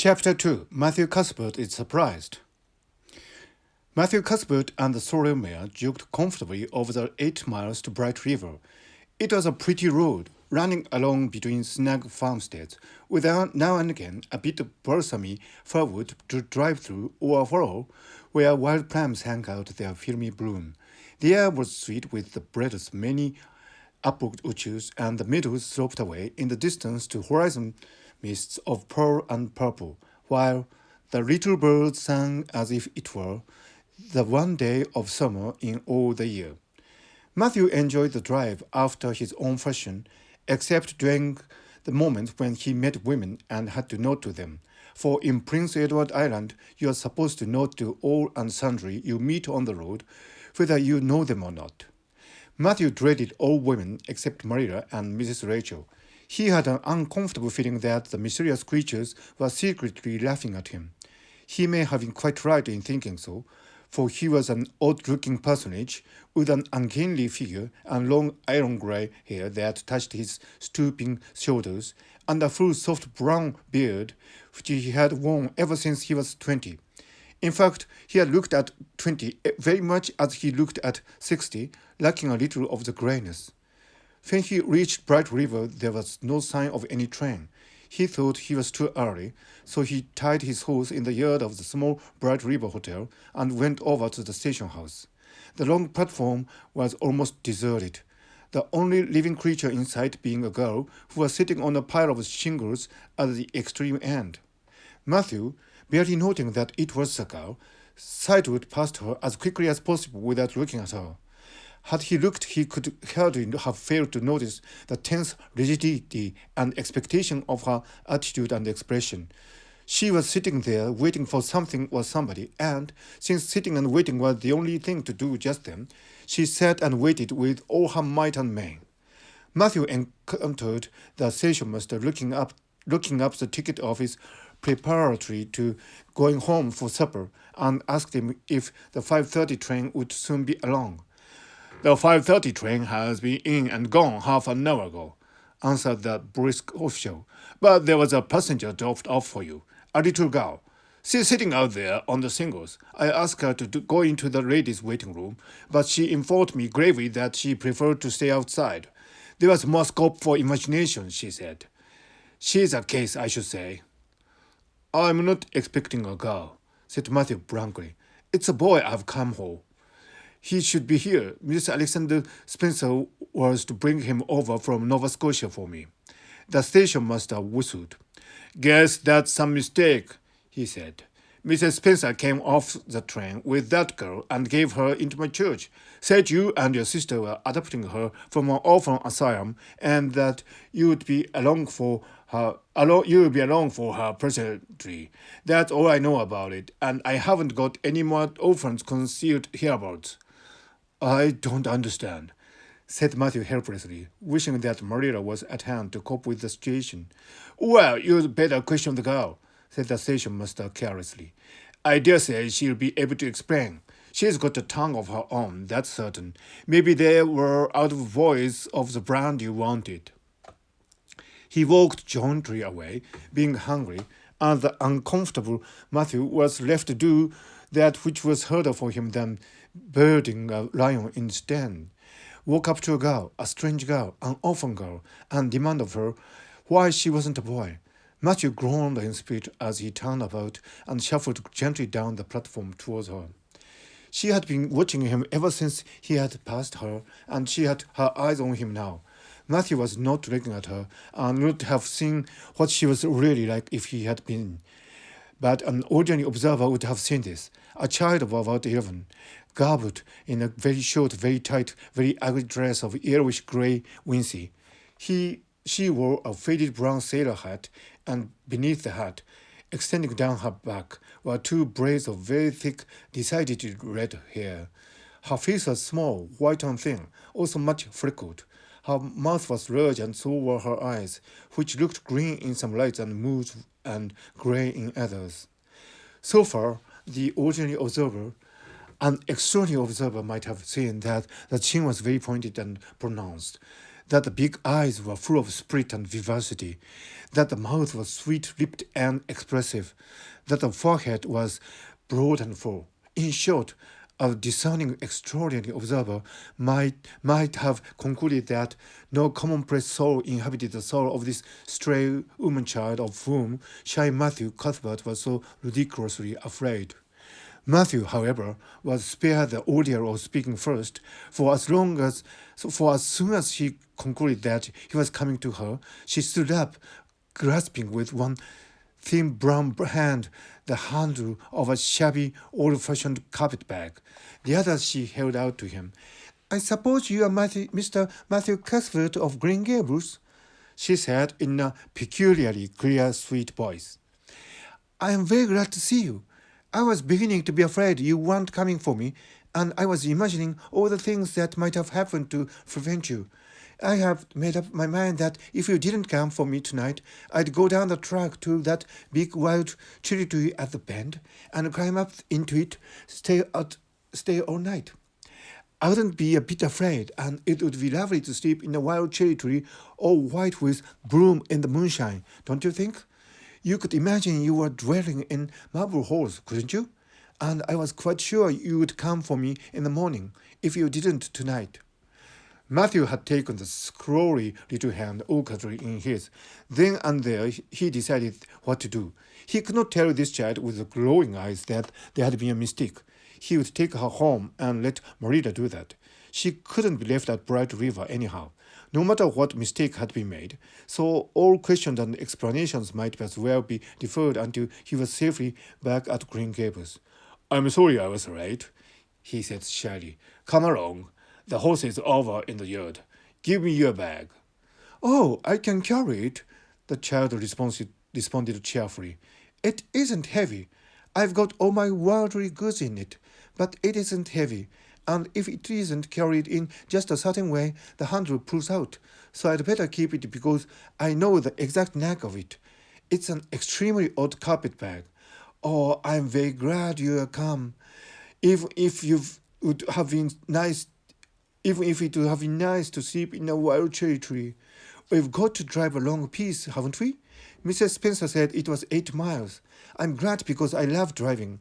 Chapter 2 Matthew Cuthbert is surprised. Matthew Cuthbert and the sorrel mare jogged comfortably over the 8 miles to Bright River. It was a pretty road, running along between snug farmsteads, with now and again a bit of balsamy firwood to drive through or follow, where wild plums hung out their filmy bloom. The air was sweet with the breath of many apple orchards, and the meadows sloped away in the distance to horizon mists of pearl and purple, while the little birds sang as if it were the one day of summer in all the year. Matthew enjoyed the drive after his own fashion, except during the moment when he met women and had to nod to them, for in Prince Edward Island you are supposed to nod to all and sundry you meet on the road, whether you know them or not. Matthew dreaded all women except Maria and Mrs. Rachel. He had an uncomfortable feeling that the mysterious creatures were secretly laughing at him. He may have been quite right in thinking so, for he was an odd-looking personage with an ungainly figure and long iron-gray hair that touched his stooping shoulders, and a full soft brown beard which he had worn ever since he was 20. In fact, he had looked at 20 very much as he looked at 60, lacking a little of the greyness. When he reached Bright River, there was no sign of any train. He thought he was too early, so he tied his horse in the yard of the small Bright River Hotel and went over to the station house. The long platform was almost deserted, the only living creature in sight being a girl who was sitting on a pile of shingles at the extreme end. Matthew, barely noting that it was a girl, sidled past her as quickly as possible without looking at her. Had he looked, he could hardly have failed to notice the tense rigidity and expectation of her attitude and expression. She was sitting there waiting for something or somebody, and, since sitting and waiting was the only thing to do just then, she sat and waited with all her might and main. Matthew encountered the station master looking up the ticket office preparatory to going home for supper, and asked him if the 5:30 train would soon be along. "The 5:30 train has been in and gone half an hour ago," answered the brisk official. "But there was a passenger dropped off for you, a little girl. She's sitting out there on the singles. I asked her to go into the ladies' waiting room, but she informed me gravely that she preferred to stay outside. There was more scope for imagination, she said. She's a case, I should say." "I'm not expecting a girl," said Matthew blankly. "It's a boy I've come for. He should be here. Mr. Alexander Spencer was to bring him over from Nova Scotia for me." The station master whistled. "Guess that's some mistake," he said. "Mrs. Spencer came off the train with that girl and gave her into my church. Said you and your sister were adopting her from an orphan asylum, and that you'd be along for her presently. That's all I know about it, and I haven't got any more orphans concealed hereabouts." "I don't understand," said Matthew helplessly, wishing that Maria was at hand to cope with the situation. "Well, you'd better question the girl," said the station master carelessly. "I dare say she'll be able to explain. She's got a tongue of her own, that's certain. Maybe they were out of voice of the brand you wanted." He walked jauntily away, being hungry, and the uncomfortable Matthew was left to do that which was harder for him than birding a lion in its den. Walk up to a girl, a strange girl, an orphan girl, and demand of her why she wasn't a boy. Matthew groaned in spirit as he turned about and shuffled gently down the platform towards her. She had been watching him ever since he had passed her, and she had her eyes on him now. Matthew was not looking at her, and would have seen what she was really like if he had been. But an ordinary observer would have seen this. A child of about 11, garbed in a very short, very tight, very ugly dress of yellowish grey wincey. She wore a faded brown sailor hat, and beneath the hat, extending down her back, were 2 braids of very thick, decidedly red hair. Her face was small, white and thin, also much freckled. Her mouth was large, and so were her eyes, which looked green in some lights and moves and grey in others. So far, the ordinary observer, an extraordinary observer, might have seen that the chin was very pointed and pronounced, that the big eyes were full of spirit and vivacity, that the mouth was sweet-lipped and expressive, that the forehead was broad and full. In short, a discerning, extraordinary observer might have concluded that no commonplace soul inhabited the soul of this stray woman-child of whom shy Matthew Cuthbert was so ridiculously afraid. Matthew, however, was spared the ordeal of speaking first, for as soon as she concluded that he was coming to her, she stood up, grasping with one thin brown hand the handle of a shabby, old-fashioned carpet-bag. The other she held out to him. "I suppose you are Mr. Matthew Cuthbert of Green Gables?" she said in a peculiarly clear, sweet voice. "I am very glad to see you. I was beginning to be afraid you weren't coming for me, and I was imagining all the things that might have happened to prevent you. I have made up my mind that if you didn't come for me tonight, I'd go down the track to that big wild cherry tree at the bend and climb up into it, stay all night. I wouldn't be a bit afraid, and it would be lovely to sleep in a wild cherry tree all white with bloom in the moonshine, don't you think? You could imagine you were dwelling in marble halls, couldn't you? And I was quite sure you would come for me in the morning, if you didn't tonight." Matthew had taken the scrawly little hand awkwardly in his. Then and there he decided what to do. He could not tell this child with the glowing eyes that there had been a mistake. He would take her home and let Marita do that. She couldn't be left at Bright River anyhow, no matter what mistake had been made, so all questions and explanations might as well be deferred until he was safely back at Green Gables. "I'm sorry I was late," he said shyly. "Come along. The horse is over in the yard. Give me your bag." "Oh, I can carry it," the child responded cheerfully. "It isn't heavy. I've got all my worldly goods in it, but it isn't heavy. And if it isn't carried in just a certain way, the handle pulls out. So I'd better keep it because I know the exact knack of it. It's an extremely odd carpet bag. Oh, I'm very glad you have come. Even if it would have been nice to sleep in a wild cherry tree. We've got to drive a long piece, haven't we? Mrs. Spencer said it was 8 miles. I'm glad because I love driving.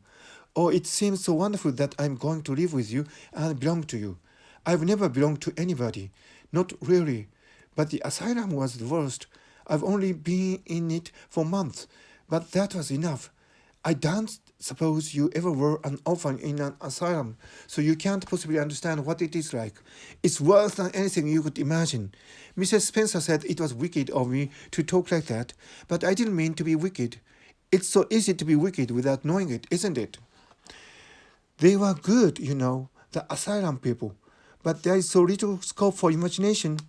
Oh, it seems so wonderful that I'm going to live with you and belong to you. I've never belonged to anybody. Not really. But the asylum was the worst. I've only been in it for months, but that was enough. I don't suppose you ever were an orphan in an asylum, so you can't possibly understand what it is like. It's worse than anything you could imagine. Mrs. Spencer said it was wicked of me to talk like that, but I didn't mean to be wicked. It's so easy to be wicked without knowing it, isn't it? They were good, you know, the asylum people, but there is so little scope for imagination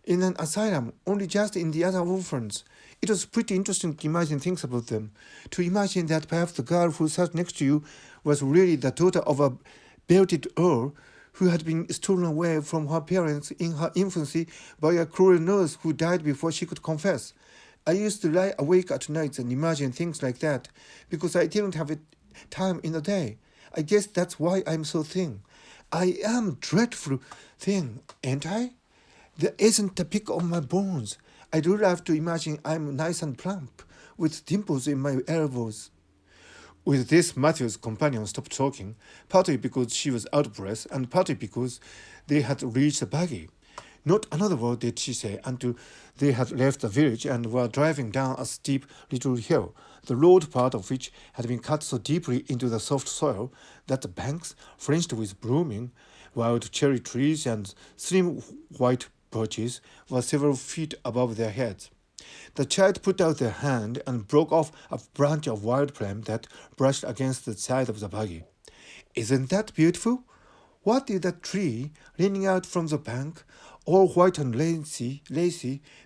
in an asylum, only just in the other orphans. It was pretty interesting to imagine things about them, to imagine that perhaps the girl who sat next to you was really the daughter of a belted earl who had been stolen away from her parents in her infancy by a cruel nurse who died before she could confess. I used to lie awake at nights and imagine things like that because I didn't have time in the day. I guess that's why I'm so thin. I am dreadful thin, ain't I? There isn't a pick on my bones. I do love to imagine I'm nice and plump, with dimples in my elbows. With this, Matthew's companion stopped talking, partly because she was out of breath, and partly because they had reached the buggy. Not another word did she say until they had left the village and were driving down a steep little hill, the road part of which had been cut so deeply into the soft soil that the banks, fringed with blooming wild cherry trees and slim white birches, were several feet above their heads. The child put out their hand and broke off a branch of wild plum that brushed against the side of the buggy. "Isn't that beautiful? What did that tree, leaning out from the bank, all white and lacy,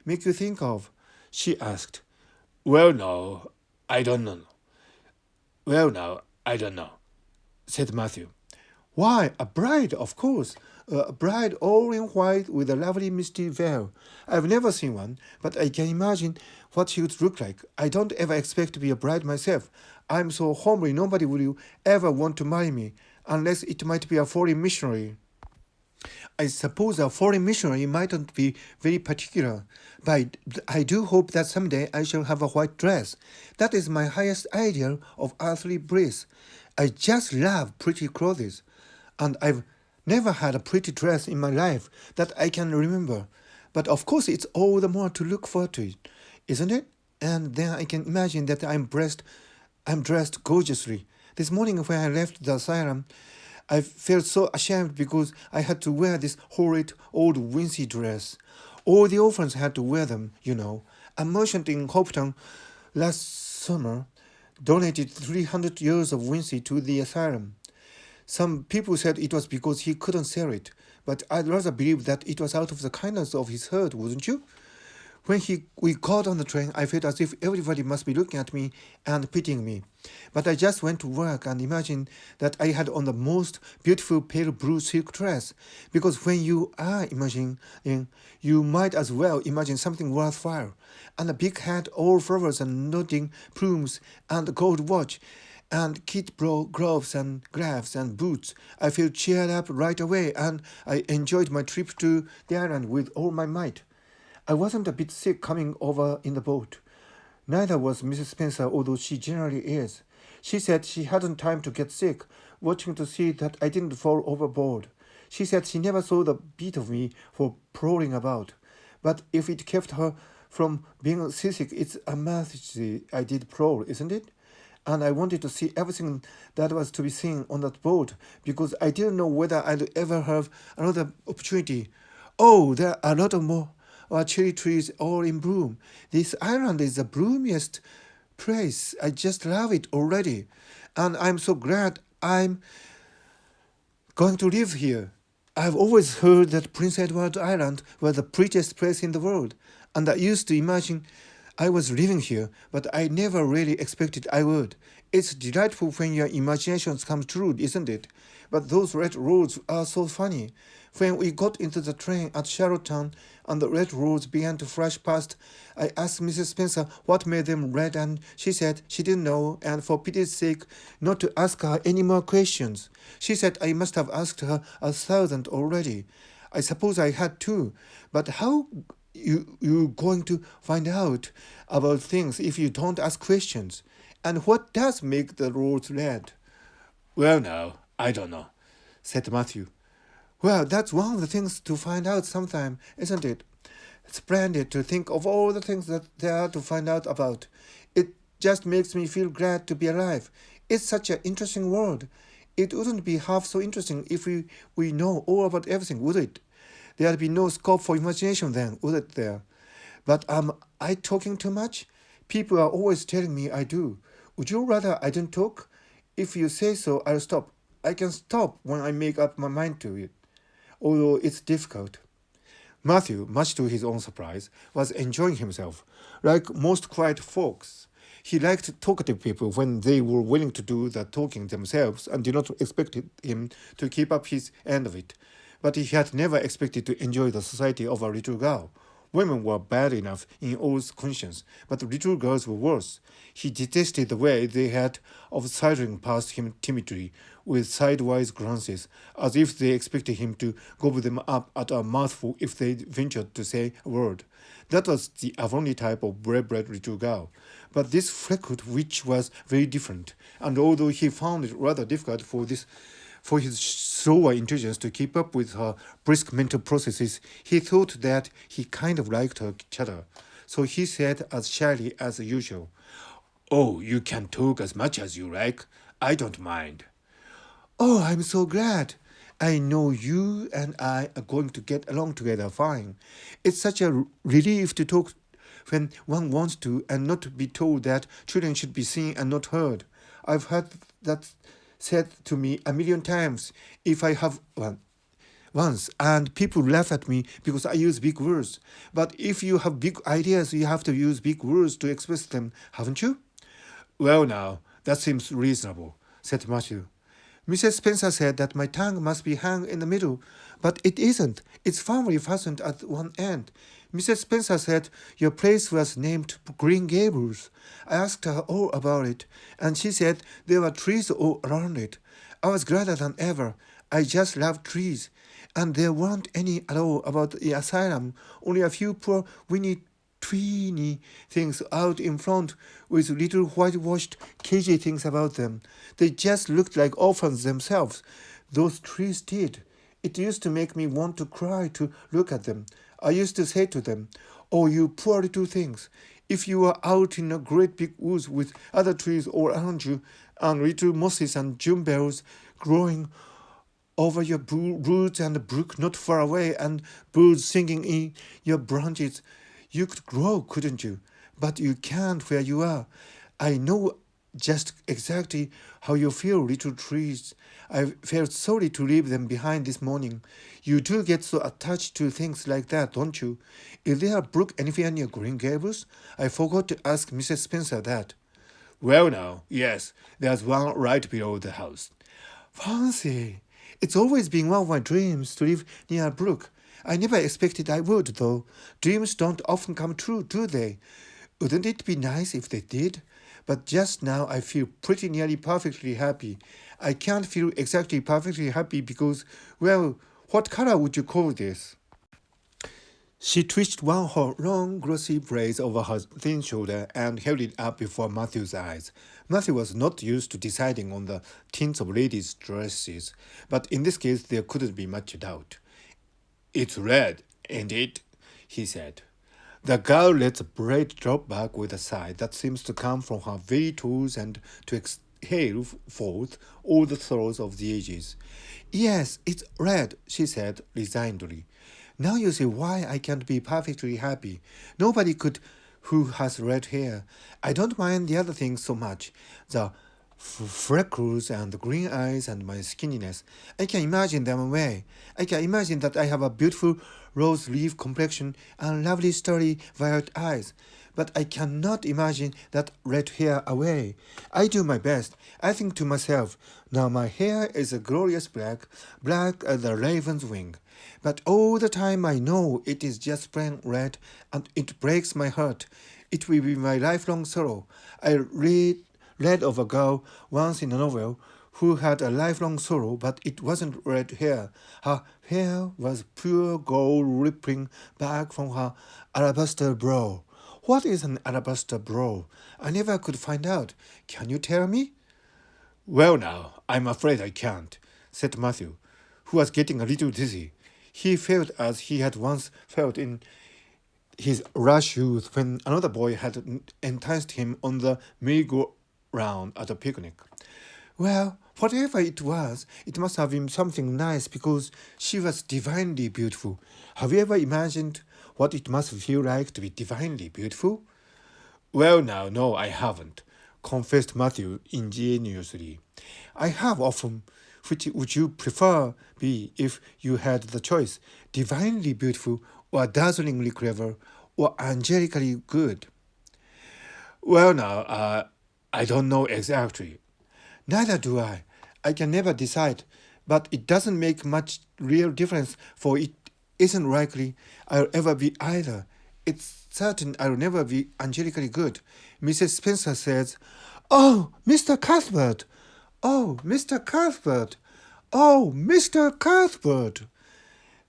make you think of?" she asked. Well, no, I don't know, said Matthew. "Why, a bride, of course. A bride all in white with a lovely misty veil. I've never seen one, but I can imagine what she would look like. I don't ever expect to be a bride myself. I'm so homely nobody will ever want to marry me, unless it might be a foreign missionary." I suppose a foreign missionary mightn't be very particular, but I do hope that someday I shall have a white dress. That is my highest ideal of earthly bliss. I just love pretty clothes, and I've never had a pretty dress in my life that I can remember. But of course, it's all the more to look forward to it, isn't it? And then I can imagine that I'm dressed gorgeously. This morning when I left the asylum, I felt so ashamed because I had to wear this horrid old wincey dress. All the orphans had to wear them, you know. A merchant in Hopetown last summer donated 300 years of wincey to the asylum. Some people said it was because he couldn't sell it, but I'd rather believe that it was out of the kindness of his heart, wouldn't you? When we got on the train, I felt as if everybody must be looking at me and pitying me. But I just went to work and imagined that I had on the most beautiful pale blue silk dress, because when you are imagining, you might as well imagine something worthwhile, and a big hat, all flowers and nodding plumes, and a gold watch, and kid gloves and boots. I felt cheered up right away, and I enjoyed my trip to the island with all my might. I wasn't a bit sick coming over in the boat. Neither was Mrs. Spencer, although she generally is. She said she hadn't time to get sick, watching to see that I didn't fall overboard. She said she never saw the beat of me for prowling about. But if it kept her from being seasick, it's a mercy I did prowl, isn't it? And I wanted to see everything that was to be seen on that boat, because I didn't know whether I'd ever have another opportunity. Oh, there are a lot of more cherry trees all in bloom. This island is the bloomiest place. I just love it already. And I'm so glad I'm going to live here. I've always heard that Prince Edward Island was the prettiest place in the world, and I used to imagine I was living here, but I never really expected I would. It's delightful when your imaginations come true, isn't it? But those red roads are so funny. When we got into the train at Charlottetown and the red roads began to flash past, I asked Mrs. Spencer what made them red, and she said she didn't know, and for pity's sake not to ask her any more questions. She said I must have asked her 1,000 already. I suppose I had too, but how you going to find out about things if you don't ask questions? And what does make the roads red? Well, now, I don't know, said Matthew. Well, that's one of the things to find out sometime, isn't it? It's splendid to think of all the things that there are to find out about. It just makes me feel glad to be alive. It's such an interesting world. It wouldn't be half so interesting if we know all about everything, would it? There'd be no scope for imagination then, would it there? But am I talking too much? People are always telling me I do. Would you rather I didn't talk? If you say so, I'll stop. I can stop when I make up my mind to it, although it's difficult. Matthew, much to his own surprise, was enjoying himself. Like most quiet folks, he liked talkative people when they were willing to do the talking themselves and did not expect him to keep up his end of it. But he had never expected to enjoy the society of a little girl. Women were bad enough in O's conscience, but little girls were worse. He detested the way they had of sidling past him timidly, with sidewise glances, as if they expected him to gobble them up at a mouthful if they ventured to say a word. That was the Avonlea type of well-bred little girl. But this freckled witch was very different, and although he found it rather difficult for his slower intelligence to keep up with her brisk mental processes, he thought that he kind of liked her chatter. So he said as shyly as usual, "Oh, you can talk as much as you like. I don't mind." "Oh, I'm so glad. I know you and I are going to get along together fine. It's such a relief to talk when one wants to and not to be told that children should be seen and not heard. I've heard that said to me a million times if I have once, and people laugh at me because I use big words. But if you have big ideas, you have to use big words to express them, haven't you?" "Well, now, that seems reasonable," said Matthew. "Mrs. Spencer said that my tongue must be hung in the middle, but it isn't. It's firmly fastened at one end. Mrs. Spencer said your place was named Green Gables. I asked her all about it, and she said there were trees all around it. I was gladder than ever. I just love trees. and there weren't any at all about the asylum, only a few poor tweeny things out in front with little whitewashed cagey things about them. They just looked like orphans themselves. Those trees did. It used to make me want to cry to look at them. I used to say to them, "Oh, you poor little things. If you were out in a great big woods with other trees all around you, and little mosses and June bells growing over your roots and a brook not far away and birds singing in your branches, you could grow, couldn't you? But you can't where you are. I know just exactly how you feel, little trees. I felt sorry to leave them behind this morning. You do get so attached to things like that, don't you? Is there a brook anywhere near Green Gables? I forgot to ask Mrs. Spencer that." "Well now, yes, there's one right below the house." "Fancy! It's always been one of my dreams to live near a brook. I never expected I would, though. Dreams don't often come true, do they? Wouldn't it be nice if they did? But just now I feel pretty nearly perfectly happy. I can't feel exactly perfectly happy because, well, what color would you call this?" She twitched one of her long, glossy braids over her thin shoulder and held it up before Matthew's eyes. Matthew was not used to deciding on the tints of ladies' dresses, but in this case there couldn't be much doubt. "It's red, ain't it?" he said. The girl let the braid drop back with a sigh that seems to come from her very toes and to exhale forth all the sorrows of the ages. "Yes, it's red," she said resignedly. "Now you see why I can't be perfectly happy. Nobody could who has red hair. I don't mind the other things so much. The freckles and the green eyes and my skinniness. I can imagine them away. I can imagine that I have a beautiful rose leaf complexion and lovely starry violet eyes. But I cannot imagine that red hair away. I do my best. I think to myself, now my hair is a glorious black, black as a raven's wing. But all the time I know it is just plain red, and it breaks my heart. It will be my lifelong sorrow. I read of a girl once in a novel who had a lifelong sorrow, but it wasn't red hair. Her hair was pure gold rippling back from her alabaster brow. What is an alabaster brow? I never could find out. Can you tell me?" "Well now, I'm afraid I can't," said Matthew, who was getting a little dizzy. He felt as he had once felt in his rash youth when another boy had enticed him on the merry-go-round at a picnic. "Well, whatever it was, it must have been something nice because she was divinely beautiful. Have you ever imagined what it must feel like to be divinely beautiful?" "Well now, no, I haven't," confessed Matthew ingenuously. "I have often. Which would you prefer be if you had the choice, divinely beautiful or dazzlingly clever or angelically good?" "Well now, I don't know exactly." "Neither do I. I can never decide, but it doesn't make much real difference, for it isn't likely I'll ever be either. It's certain I'll never be angelically good. Mrs. Spencer says, 'Oh, Mr. Cuthbert! Oh, Mr. Cuthbert! Oh, Mr. Cuthbert!'"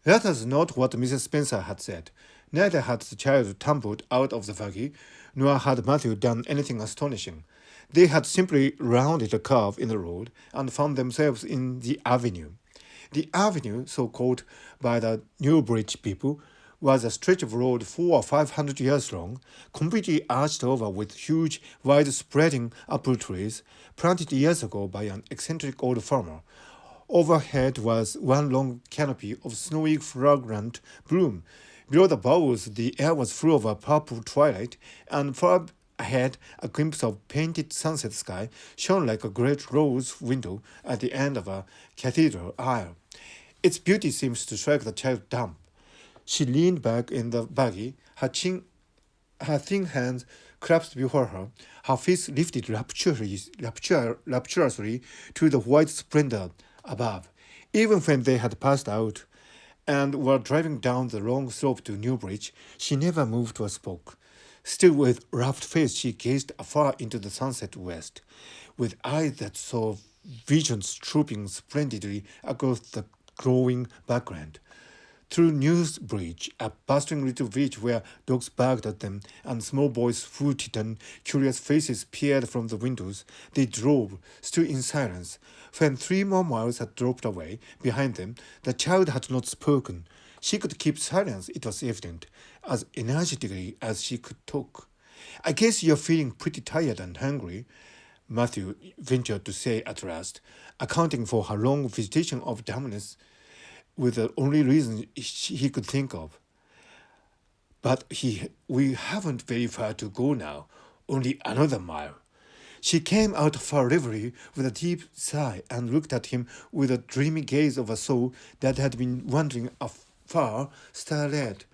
That was not what Mrs. Spencer had said. Neither had the child tumbled out of the buggy, nor had Matthew done anything astonishing. They had simply rounded a curve in the road and found themselves in the avenue. The avenue, so called by the Newbridge people, was a stretch of road 400 or 500 years long, completely arched over with huge, wide-spreading apple trees, planted years ago by an eccentric old farmer. Overhead was one long canopy of snowy, fragrant bloom. Below the boughs, the air was full of a purple twilight, and far ahead, a glimpse of painted sunset sky shone like a great rose window at the end of a cathedral aisle. Its beauty seemed to strike the child dumb. She leaned back in the buggy, her thin hands clasped before her, her face lifted rapturously to the white splendor above. Even when they had passed out and were driving down the long slope to Newbridge, she never moved or spoke. Still with rapt face, she gazed afar into the sunset west, with eyes that saw visions trooping splendidly across the glowing background. Through Newsbridge, a bustling little village where dogs barked at them and small boys hooted and curious faces peered from the windows, they drove, still in silence. When 3 more miles had dropped away behind them, the child had not spoken. She could keep silence, it was evident, as energetically as she could talk. "I guess you're feeling pretty tired and hungry," Matthew ventured to say at last, accounting for her long visitation of dumbness with the only reason he could think of. "But we haven't very far to go now, only another mile." She came out of her reverie with a deep sigh and looked at him with the dreamy gaze of a soul that had been wandering afar, star-led.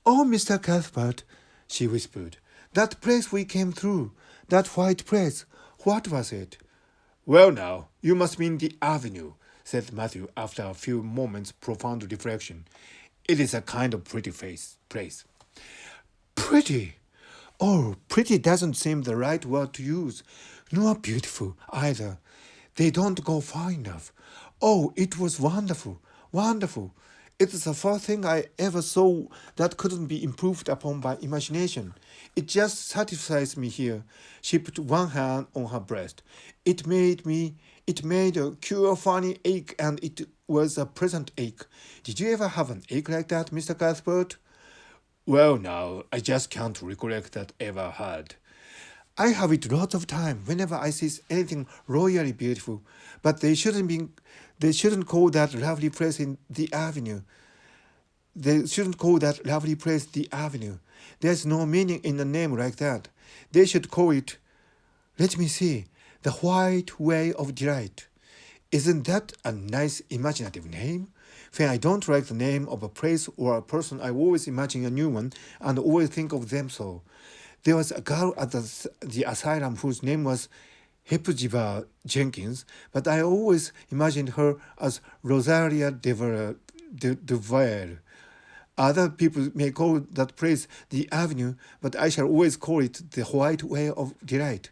"Oh, Mr. Cuthbert," she whispered, "that place we came through, that white place, what was it?" "Well now, you must mean the avenue," said Matthew after a few moments' profound reflection. "It is a kind of pretty place." "Pretty? Oh, pretty doesn't seem the right word to use, nor beautiful either. They don't go far enough. Oh, it was wonderful, wonderful. It's the first thing I ever saw that couldn't be improved upon by imagination. It just satisfies me here." She put one hand on her breast. It made a cure funny ache, and it was a pleasant ache. "Did you ever have an ache like that, Mr. Cuthbert?" "Well now, I just can't recollect that ever had." "I have it lots of time whenever I see anything royally beautiful, but they shouldn't call that lovely place the avenue. They shouldn't call that lovely place the avenue. There's no meaning in a name like that. They should call it, let me see, the White Way of Delight. Isn't that a nice imaginative name? When I don't like the name of a place or a person, I always imagine a new one and always think of them so. There was a girl at the asylum whose name was Hepzibah Jenkins, but I always imagined her as Rosaria Duval. Other people may call that place the avenue, but I shall always call it the White Way of Delight.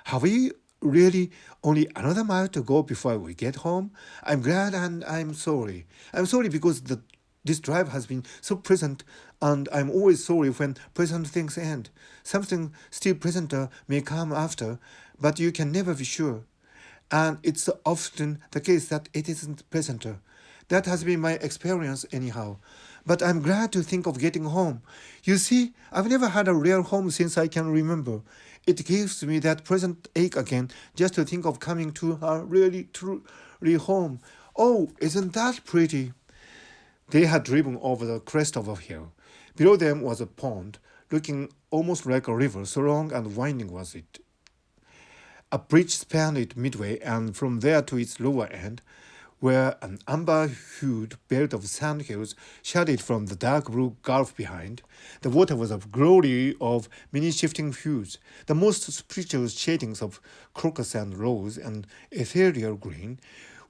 Have we really only another mile to go before we get home? I'm glad and I'm sorry. I'm sorry because this drive has been so pleasant, and I'm always sorry when pleasant things end. Something still pleasanter may come after, but you can never be sure. And it's often the case that it isn't pleasanter. That has been my experience anyhow. But I'm glad to think of getting home. You see, I've never had a real home since I can remember. It gives me that pleasant ache again just to think of coming to a really, truly home. Oh, isn't that pretty?" They had driven over the crest of a hill. Below them was a pond, looking almost like a river, so long and winding was it. A bridge spanned it midway, and from there to its lower end, where an amber-hued belt of sandhills shaded from the dark blue gulf behind, the water was a glory of many shifting hues, the most spiritual shadings of crocus and rose and ethereal green,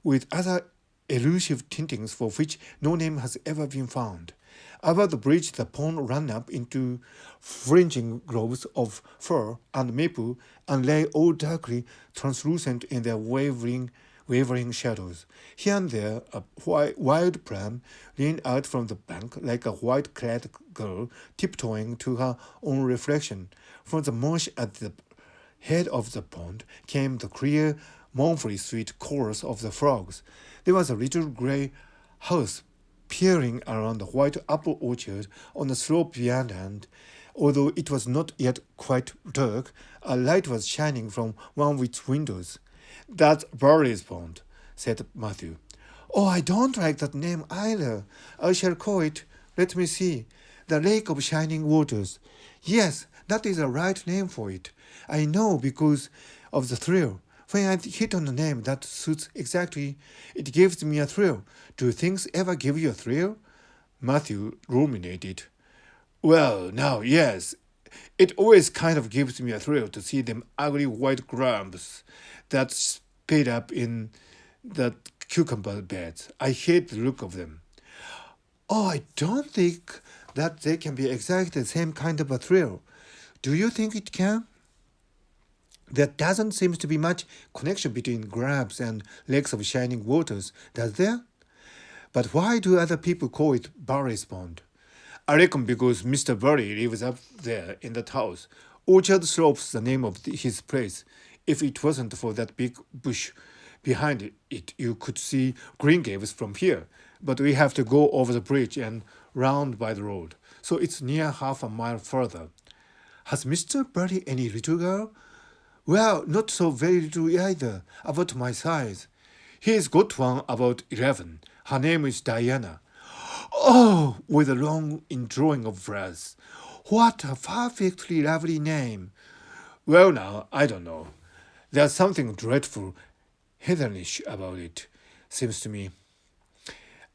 with other elusive tintings for which no name has ever been found. Above the bridge, the pond ran up into fringing groves of fir and maple and lay all darkly translucent in their wavering shadows. Here and there, a wild pram leaned out from the bank like a white-clad girl tiptoeing to her own reflection. From the marsh at the head of the pond came the clear, mournfully sweet chorus of the frogs. There was a little grey house peering around the white apple orchard on the slope beyond, and although it was not yet quite dark, a light was shining from one of its windows. "That's Barley's Pond," said Matthew. "Oh, I don't like that name either. I shall call it, let me see, the Lake of Shining Waters. Yes, that is the right name for it. I know because of the thrill. When I hit on a name that suits exactly, it gives me a thrill. Do things ever give you a thrill?" Matthew ruminated. "Well, now, yes. It always kind of gives me a thrill to see them ugly white grubs that spade up in the cucumber beds. I hate the look of them." "Oh, I don't think that they can be exactly the same kind of a thrill. Do you think it can?" "There doesn't seem to be much connection between grubs and lakes of shining waters, does there?" But why do other people call it Barry's Pond? I reckon because Mr. Barry lives up there in that house. Orchard Slope's the name of his place. If it wasn't for that big bush behind it, you could see Green Gables from here. But we have to go over the bridge and round by the road. So it's near half a mile further. Has Mr. Barry any little girl? Well, not so very little either, about my size. He's got one about 11. Her name is Diana. Oh, with a long indrawing of breath. What a perfectly lovely name. Well now, I don't know. There's something dreadful, heathenish about it, seems to me.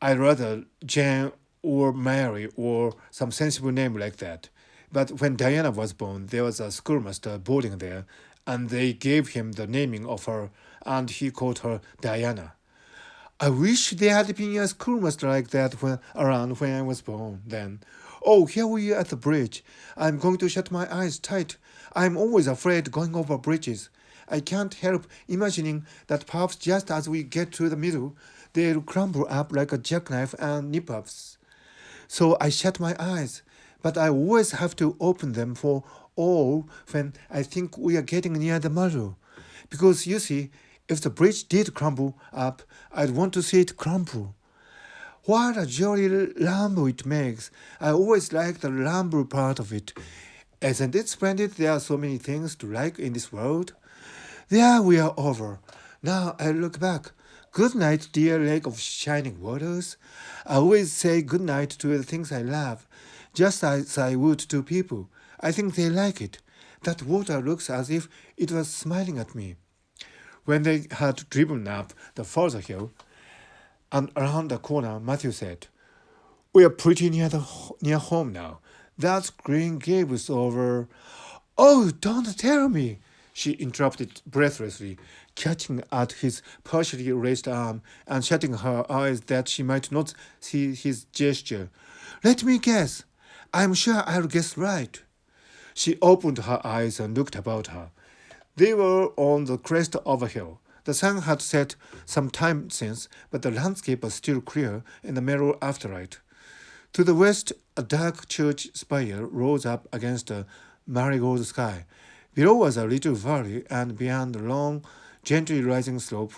I'd rather Jane or Mary or some sensible name like that. But when Diana was born, there was a schoolmaster boarding there, and they gave him the naming of her, and he called her Diana. I wish there had been a schoolmaster like that around when I was born, then. Oh, here we are at the bridge. I'm going to shut my eyes tight. I'm always afraid going over bridges. I can't help imagining that perhaps just as we get to the middle, they'll crumble up like a jackknife and nip us. So I shut my eyes, but I always have to open them for all when I think we are getting near the muddle. Because, you see, if the bridge did crumble up, I'd want to see it crumble. What a jolly ramble it makes. I always like the ramble part of it. Isn't it splendid there are so many things to like in this world? There we are over. Now I look back. Good night, dear lake of shining waters. I always say good night to the things I love, just as I would to people. I think they like it. That water looks as if it was smiling at me. When they had driven up the further hill and around the corner, Matthew said, We are pretty near home now. That's Green Gables over. Oh, don't tell me, she interrupted breathlessly, catching at his partially raised arm and shutting her eyes that she might not see his gesture. Let me guess. I'm sure I'll guess right. She opened her eyes and looked about her. They were on the crest of a hill. The sun had set some time since, but the landscape was still clear in the mellow afterlight. To the west, a dark church spire rose up against the marigold sky. Below was a little valley, and beyond a long, gently rising slope,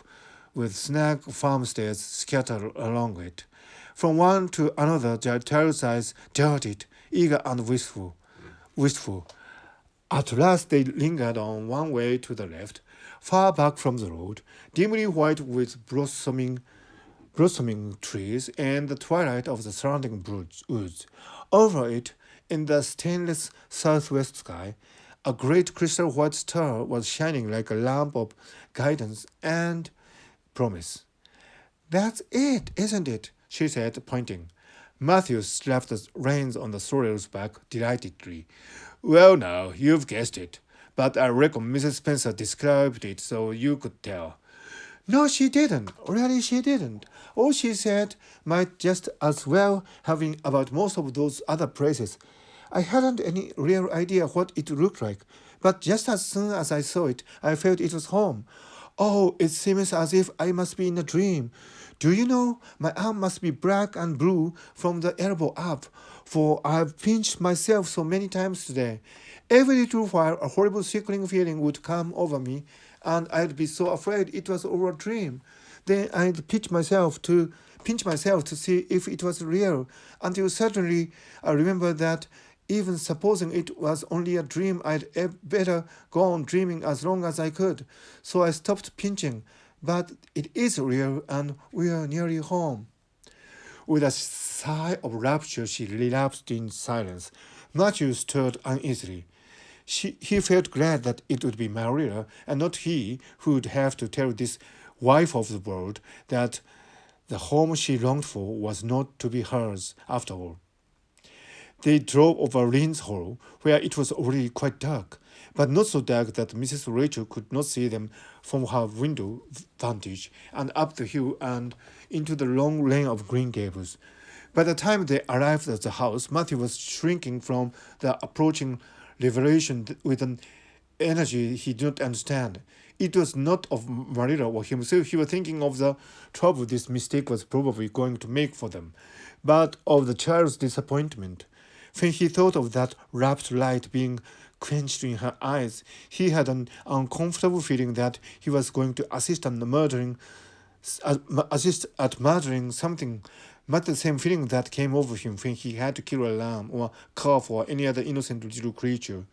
with snug farmsteads scattered along it. From one to another, their child's eyes darted, eager and wistful. At last they lingered on one way to the left, far back from the road, dimly white with blossoming trees and the twilight of the surrounding woods. Over it, in the stainless southwest sky, a great crystal white star was shining like a lamp of guidance and promise. That's it, isn't it? She said, pointing. Matthew slapped the reins on the sorrel's back delightedly. Well now, you've guessed it, but I reckon Mrs. Spencer described it so you could tell. No, she didn't. Really, she didn't. All she said might just as well have been about most of those other places. I hadn't any real idea what it looked like, but just as soon as I saw it, I felt it was home. Oh, it seems as if I must be in a dream. Do you know, my arm must be black and blue from the elbow up, for I've pinched myself so many times today. Every little while a horrible sickling feeling would come over me, and I'd be so afraid it was all a dream. Then I'd pinch myself to see if it was real, until suddenly I remembered that even supposing it was only a dream, I'd better go on dreaming as long as I could. So I stopped pinching. But it is real, and we are nearly home. With a sigh of rapture, she relapsed in silence. Matthew stirred uneasily. He felt glad that it would be Maria, and not he, who would have to tell this wife of the world that the home she longed for was not to be hers after all. They drove over Lynn's Hollow, where it was already quite dark, but not so dark that Mrs. Rachel could not see them from her window vantage, and up the hill and into the long lane of Green Gables. By the time they arrived at the house, Matthew was shrinking from the approaching revelation with an energy he did not understand. It was not of Marilla or himself he was thinking of the trouble this mistake was probably going to make for them, but of the child's disappointment. When he thought of that rapt light being quenched in her eyes, he had an uncomfortable feeling that he was going to assist at murdering something, but the same feeling that came over him when he had to kill a lamb or calf or any other innocent little creature.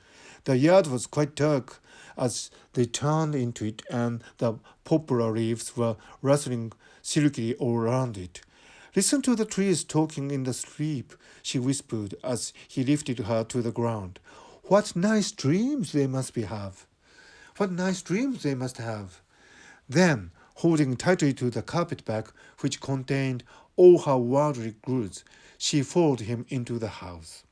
The yard was quite dark as they turned into it, and the poplar leaves were rustling silkily all around it. Listen to the trees talking in the sleep, she whispered as he lifted her to the ground. What nice dreams they must have. What nice dreams they must have. Then, holding tightly to the carpet bag which contained all her worldly goods, she followed him into the house.